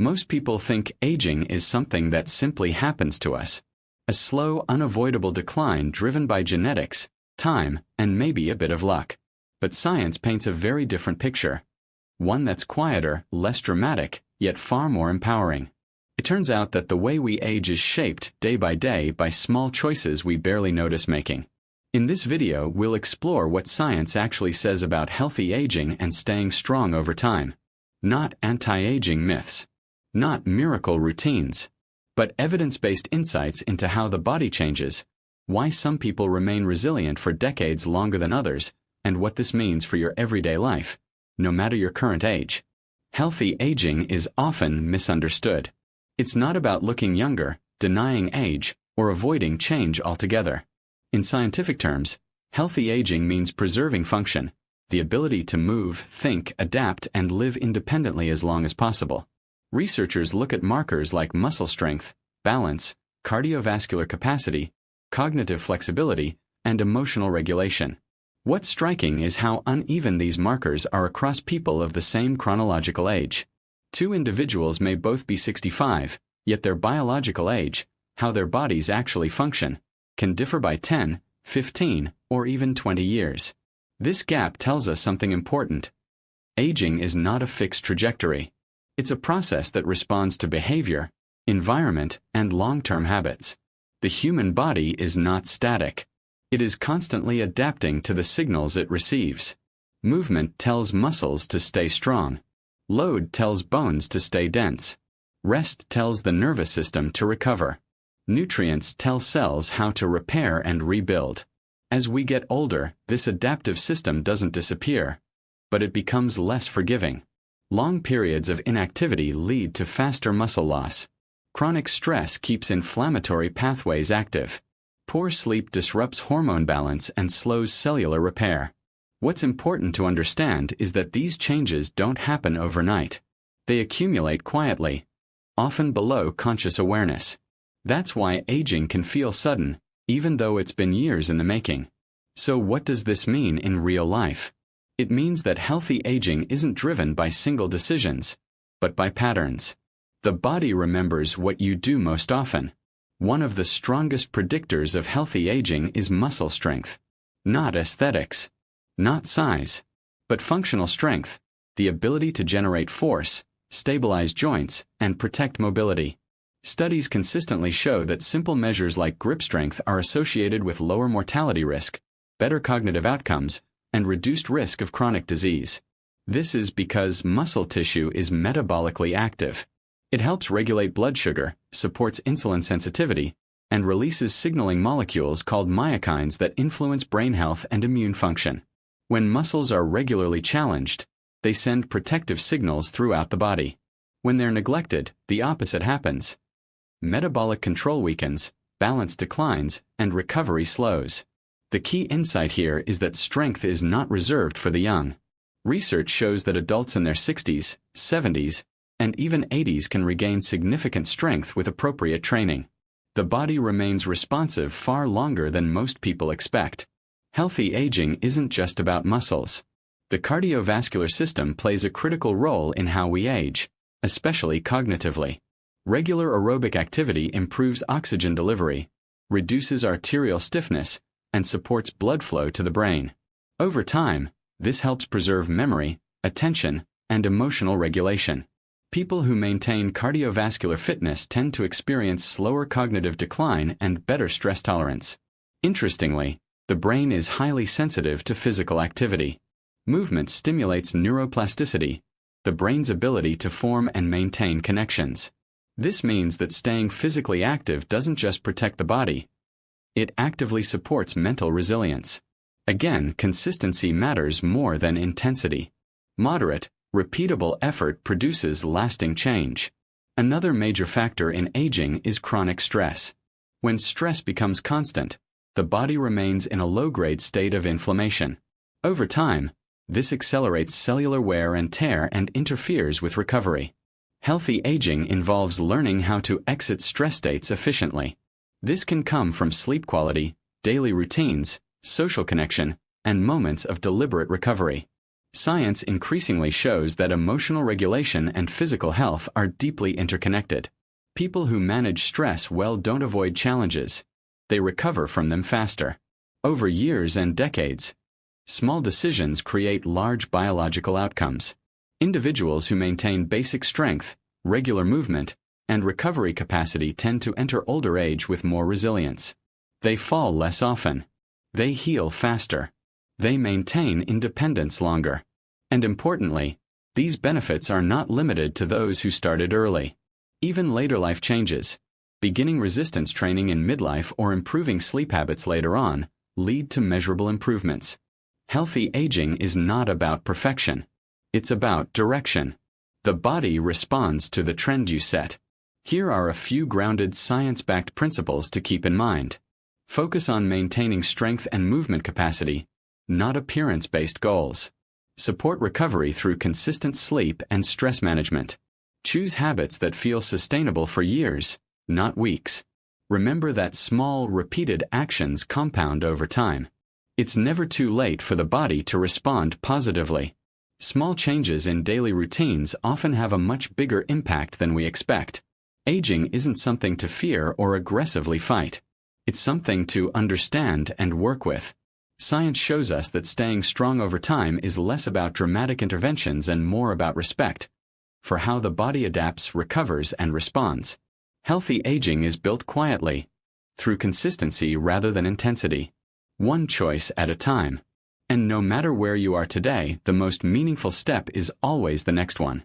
Most people think aging is something that simply happens to us. A slow, unavoidable decline driven by genetics, time, and maybe a bit of luck. But science paints a very different picture. One that's quieter, less dramatic, yet far more empowering. It turns out that the way we age is shaped, day by small choices we barely notice making. In this video, we'll explore what science actually says about healthy aging and staying strong over time. Not anti-aging myths. Not miracle routines. But evidence-based insights into how the body changes, why some people remain resilient for decades longer than others, and what this means for your everyday life, no matter your current age. Healthy aging is often misunderstood. It's not about looking younger, denying age, or avoiding change altogether. In scientific terms, healthy aging means preserving function, the ability to move, think, adapt, and live independently as long as possible. Researchers look at markers like muscle strength, balance, cardiovascular capacity, cognitive flexibility, and emotional regulation. What's striking is how uneven these markers are across people of the same chronological age. Two individuals may both be 65, yet their biological age, how their bodies actually function, can differ by 10, 15, or even 20 years. This gap tells us something important. Aging is not a fixed trajectory. It's a process that responds to behavior, environment, and long-term habits. The human body is not static. It is constantly adapting to the signals it receives. Movement tells muscles to stay strong. Load tells bones to stay dense. Rest tells the nervous system to recover. Nutrients tell cells how to repair and rebuild. As we get older, this adaptive system doesn't disappear, but it becomes less forgiving. Long periods of inactivity lead to faster muscle loss. Chronic stress keeps inflammatory pathways active. Poor sleep disrupts hormone balance and slows cellular repair. What's important to understand is that these changes don't happen overnight. They accumulate quietly, often below conscious awareness. That's why aging can feel sudden, even though it's been years in the making. So what does this mean in real life? It means that healthy aging isn't driven by single decisions, but by patterns. The body remembers what you do most often. One of the strongest predictors of healthy aging is muscle strength. Not aesthetics. Not size. But functional strength, the ability to generate force, stabilize joints, and protect mobility. Studies consistently show that simple measures like grip strength are associated with lower mortality risk, better cognitive outcomes, and reduced risk of chronic disease. This is because muscle tissue is metabolically active. It helps regulate blood sugar, supports insulin sensitivity, and releases signaling molecules called myokines that influence brain health and immune function. When muscles are regularly challenged, they send protective signals throughout the body. When they're neglected, the opposite happens. Metabolic control weakens, balance declines, and recovery slows. The key insight here is that strength is not reserved for the young. Research shows that adults in their 60s, 70s, and even 80s can regain significant strength with appropriate training. The body remains responsive far longer than most people expect. Healthy aging isn't just about muscles. The cardiovascular system plays a critical role in how we age, especially cognitively. Regular aerobic activity improves oxygen delivery, reduces arterial stiffness, and supports blood flow to the brain. Over time, this helps preserve memory, attention, and emotional regulation. People who maintain cardiovascular fitness tend to experience slower cognitive decline and better stress tolerance. Interestingly, the brain is highly sensitive to physical activity. Movement stimulates neuroplasticity, the brain's ability to form and maintain connections. This means that staying physically active doesn't just protect the body. It actively supports mental resilience. Again, consistency matters more than intensity. Moderate, repeatable effort produces lasting change. Another major factor in aging is chronic stress. When stress becomes constant, the body remains in a low-grade state of inflammation. Over time, this accelerates cellular wear and tear and interferes with recovery. Healthy aging involves learning how to exit stress states efficiently. This can come from sleep quality, daily routines, social connection, and moments of deliberate recovery. Science increasingly shows that emotional regulation and physical health are deeply interconnected. People who manage stress well don't avoid challenges. They recover from them faster. Over years and decades, small decisions create large biological outcomes. Individuals who maintain basic strength, regular movement, and recovery capacity tend to enter older age with more resilience. They fall less often. They heal faster. They maintain independence longer. And importantly, these benefits are not limited to those who started early. Even later life changes, beginning resistance training in midlife or improving sleep habits later on, lead to measurable improvements. Healthy aging is not about perfection. It's about direction. The body responds to the trend you set. Here are a few grounded science-backed principles to keep in mind. Focus on maintaining strength and movement capacity, not appearance-based goals. Support recovery through consistent sleep and stress management. Choose habits that feel sustainable for years, not weeks. Remember that small, repeated actions compound over time. It's never too late for the body to respond positively. Small changes in daily routines often have a much bigger impact than we expect. Aging isn't something to fear or aggressively fight. It's something to understand and work with. Science shows us that staying strong over time is less about dramatic interventions and more about respect for how the body adapts, recovers, and responds. Healthy aging is built quietly, through consistency rather than intensity, one choice at a time. And no matter where you are today, the most meaningful step is always the next one.